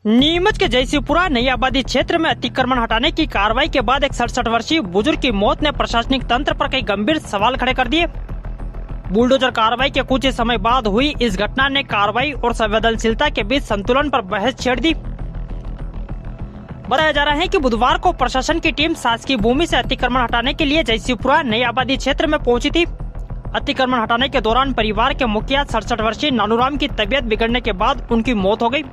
नीमच के जयसिंहपुरा नई आबादी क्षेत्र में अतिक्रमण हटाने की कार्रवाई के बाद एक 67 वर्षीय बुजुर्ग की मौत ने प्रशासनिक तंत्र पर कई गंभीर सवाल खड़े कर दिए। बुलडोजर कार्रवाई के कुछ ही समय बाद हुई इस घटना ने कार्रवाई और संवेदनशीलता के बीच संतुलन पर बहस छेड़ दी। बताया जा रहा है कि बुधवार को प्रशासन की टीम शासकीय भूमि से अतिक्रमण हटाने के लिए जयसिंहपुरा नई आबादी क्षेत्र में पहुंची थी। अतिक्रमण हटाने के दौरान परिवार के मुखिया 67 वर्षीय नानूराम की तबीयत बिगड़ने के बाद उनकी मौत हो गई।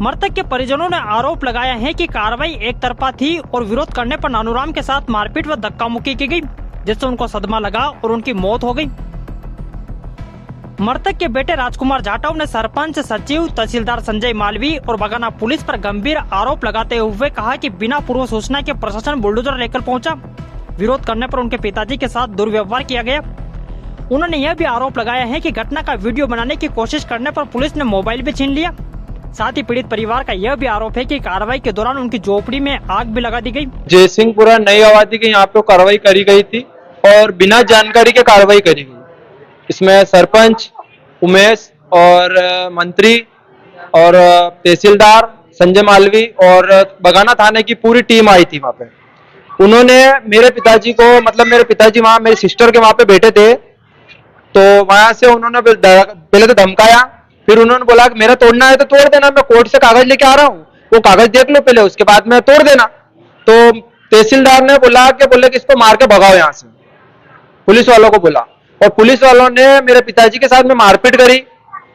मृतक के परिजनों ने आरोप लगाया है कि कार्रवाई एक तरफा थी और विरोध करने पर नानूराम के साथ मारपीट व धक्का मुक्की की गई, जिससे उनको सदमा लगा और उनकी मौत हो गई। मृतक के बेटे राजकुमार जाटव ने सरपंच, सचिव, तहसीलदार संजय मालवी और बगाना पुलिस पर गंभीर आरोप लगाते हुए कहा कि बिना पूर्व सूचना के प्रशासन बुलडोजर लेकर पहुंचा। विरोध करने पर उनके पिताजी के साथ दुर्व्यवहार किया गया। उन्होंने यह भी आरोप लगाया है कि घटना का वीडियो बनाने की कोशिश करने पर पुलिस ने मोबाइल भी छीन लिया। साथ ही पीड़ित परिवार का यह भी आरोप है कि कार्रवाई के दौरान उनकी झोपड़ी में आग भी लगा दी गई। जयसिंहपुरा नई आबादी के यहाँ पे कार्रवाई करी गई थी और बिना जानकारी के कार्रवाई करी गई। इसमें सरपंच, उमेश और मंत्री और तहसीलदार संजय मालवी और बगाना थाने की पूरी टीम आई थी वहाँ पे। उन्होंने मेरे पिताजी को, मतलब मेरे पिताजी वहाँ मेरी सिस्टर के वहाँ पे बैठे थे, तो वहां से उन्होंने पहले तो धमकाया, फिर उन्होंने बोला कि मेरा तोड़ना है तो तोड़ देना, मैं कोर्ट से कागज लेके आ रहा हूँ, वो कागज देख लो पहले, उसके बाद में तोड़ देना। तो तहसीलदार ने बोला कि इसको मार के भगाओ यहाँ से, पुलिस वालों को बोला, और पुलिस वालों ने मेरे पिताजी के साथ में मारपीट करी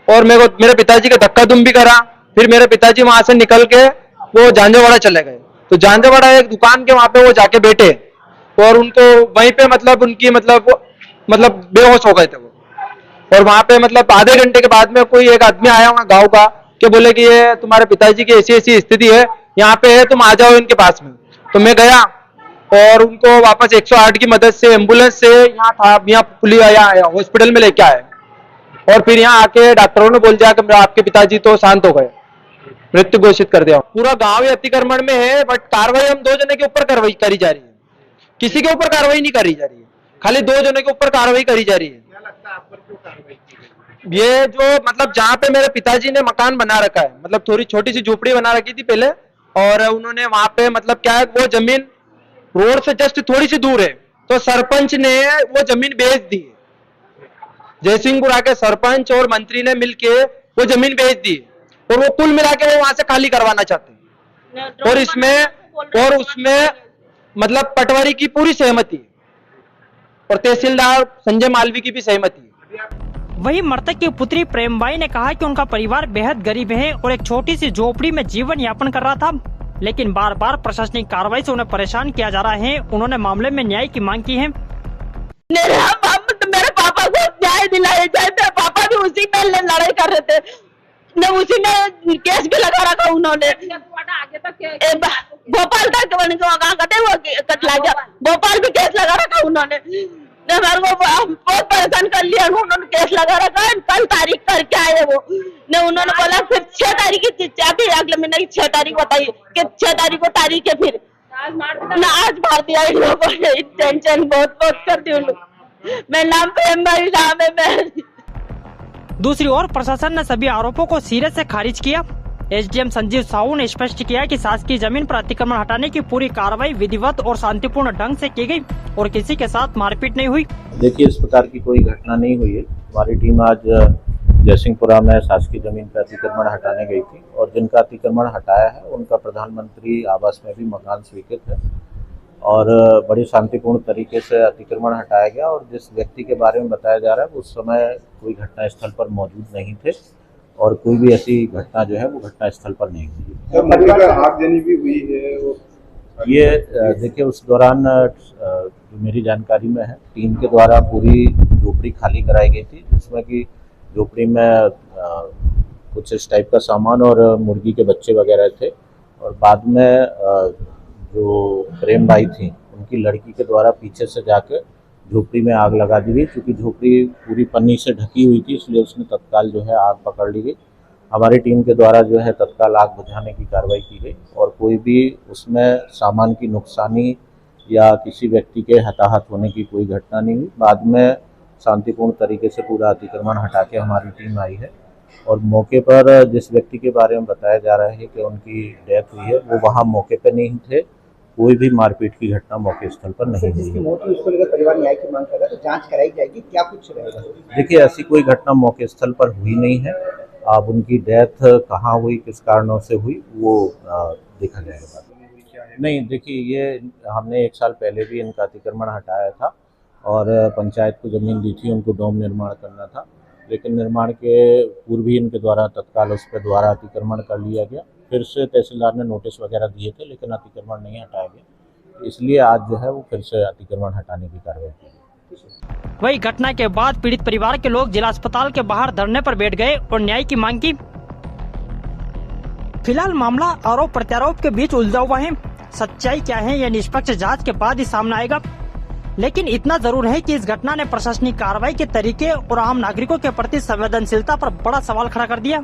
और मेरे पिताजी का धक्का दुम भी करा। फिर मेरे पिताजी वहां से निकल के वो झांझावाड़ा चले गए। तो झांझावाड़ा एक दुकान के वहां पे वो जाके बैठे और उनको वहीं पे उनकी बेहोश हो गए थे वो। और वहां पे आधे घंटे के बाद में कोई एक आदमी आया वहां गांव का, कि बोले कि ये तुम्हारे पिताजी की ऐसी ऐसी स्थिति है, यहाँ पे है, तुम आ जाओ इनके पास में। तो मैं गया और उनको वापस 108 की मदद से एम्बुलेंस से यहाँ पुलिस आया, हॉस्पिटल में लेके आए। और फिर यहाँ आके डॉक्टरों ने बोल दिया कि आपके पिताजी तो शांत हो गए, मृत्यु घोषित कर दिया। पूरा गांव ही अतिक्रमण में है, बट कार्रवाई हम 2 जने के ऊपर कार्रवाई करी जा रही है, किसी के ऊपर कार्रवाई नहीं करी जा रही है, खाली 2 जने के ऊपर कार्रवाई करी जा रही है। क्या लगता है आप पर क्यों कार्रवाई की गई? ये जो जहाँ पे मेरे पिताजी ने मकान बना रखा है, थोड़ी छोटी सी झोपड़ी बना रखी थी पहले, और उन्होंने वहां पे क्या है, वो जमीन रोड से जस्ट थोड़ी सी दूर है, तो सरपंच ने वो जमीन बेच दी है। जयसिंहपुरा के सरपंच और मंत्री ने मिलके वो जमीन बेच दी और वो कुल मिला के वो वहां से खाली करवाना चाहते हैं। और उसमें पटवारी की पूरी सहमति है और तहसीलदार संजय मालवी की भी सहमति है। वही मृतक की पुत्री प्रेमबाई ने कहा कि उनका परिवार बेहद गरीब है और एक छोटी सी झोपड़ी में जीवन यापन कर रहा था, लेकिन बार बार प्रशासनिक कार्रवाई से उन्हें परेशान किया जा रहा है। उन्होंने मामले में न्याय की मांग की है। मेरे पापा को न्याय दिलाया जाए। मेरे पापा भी उसी में लड़ाई कर रहे थे, उसी में केस भी लगा रखा उन्होंने। भोपाल तक कटला गया, भोपाल भी केस लगा रखा उन्होंने। मेरे को बहुत परेशान कर लिया, उन्होंने केस लगा रखा है। कल तारीख करके आए वो ने, उन्होंने बोला फिर 6 तारीख की, अगले महीने की 6 तारीख बताई कि 6 तारीख को तारीख है। फिर आज मार दिया इन लोगों ने। टेंशन बहुत करती हूँ। मेरा नाम प्रेमबाई नाम है। मैं दूसरी ओर प्रशासन ने सभी आरोपों को सिरे से खारिज किया। एसडीएम संजीव साहू ने स्पष्ट किया कि शासकीय जमीन पर अतिक्रमण हटाने की पूरी कार्रवाई विधिवत और शांतिपूर्ण ढंग से की गई और किसी के साथ मारपीट नहीं हुई। देखिए, इस प्रकार की कोई घटना नहीं हुई है। हमारी टीम आज जयसिंहपुरा में शासकीय जमीन पर अतिक्रमण हटाने गई थी और जिनका अतिक्रमण हटाया है उनका प्रधानमंत्री आवास में भी मकान स्वीकृत है और बड़ी शांतिपूर्ण तरीके से अतिक्रमण हटाया गया। और जिस व्यक्ति के बारे में बताया जा रहा है उस समय कोई घटना स्थल पर मौजूद नहीं थे और कोई भी ऐसी घटना जो है वो घटना स्थल पर नहीं हुई। आगजनी भी हुई है ये देखिए, उस दौरान जो मेरी जानकारी में है, टीम के द्वारा पूरी झोपड़ी खाली कराई गई थी, जिसमें कि झोपड़ी में कुछ इस टाइप का सामान और मुर्गी के बच्चे वगैरह थे। और बाद में जो प्रेमबाई थी उनकी लड़की के द्वारा पीछे से जाकर झोपड़ी में आग लगा दी गई। क्योंकि झोपड़ी पूरी पन्नी से ढकी हुई थी, इसलिए उसने तत्काल जो है आग पकड़ ली गई। हमारी टीम के द्वारा जो है तत्काल आग बुझाने की कार्रवाई की गई और कोई भी उसमें सामान की नुकसानी या किसी व्यक्ति के हताहत होने की कोई घटना नहीं हुई। बाद में शांतिपूर्ण तरीके से पूरा अतिक्रमण हटा के हमारी टीम आई है और मौके पर जिस व्यक्ति के बारे में बताया जा रहा है कि उनकी डेथ हुई है वो वहाँ मौके पर नहीं थे। कोई भी मारपीट की घटना मौके स्थल पर नहीं हुई जिसकी है। मौत हुई उसको लेकर परिवार न्याय की मांग कर रहा है, तो जांच कराई जाएगी, क्या कुछ रहेगा? देखिए, ऐसी कोई घटना मौके स्थल पर हुई नहीं है। अब उनकी डेथ कहाँ हुई, किस कारणों से हुई, वो देखा जाएगा। नहीं, देखिए, ये हमने 1 साल पहले भी इनका अतिक्रमण हटाया था और पंचायत को ज़मीन दी थी, उनको डोम निर्माण करना था, लेकिन निर्माण के पूर्व ही इनके द्वारा तत्काल उस पर द्वारा अतिक्रमण कर लिया गया। फिर से तहसीलदार ने नोटिस वगैरह दिए थे, लेकिन अतिक्रमण नहीं हटाया गया, इसलिए आज जो है वो फिर से अतिक्रमण हटाने की कार्रवाई की गई। वही घटना के बाद पीड़ित परिवार के लोग जिला अस्पताल के बाहर धरने पर बैठ गए और न्याय की मांग की। फिलहाल मामला आरोप प्रत्यारोप के बीच उलझा हुआ है। सच्चाई क्या है यह निष्पक्ष जांच के बाद ही सामने आएगा, लेकिन इतना जरूर है कि इस घटना ने प्रशासनिक कार्रवाई के तरीके और आम नागरिकों के प्रति संवेदनशीलता पर बड़ा सवाल खड़ा कर दिया।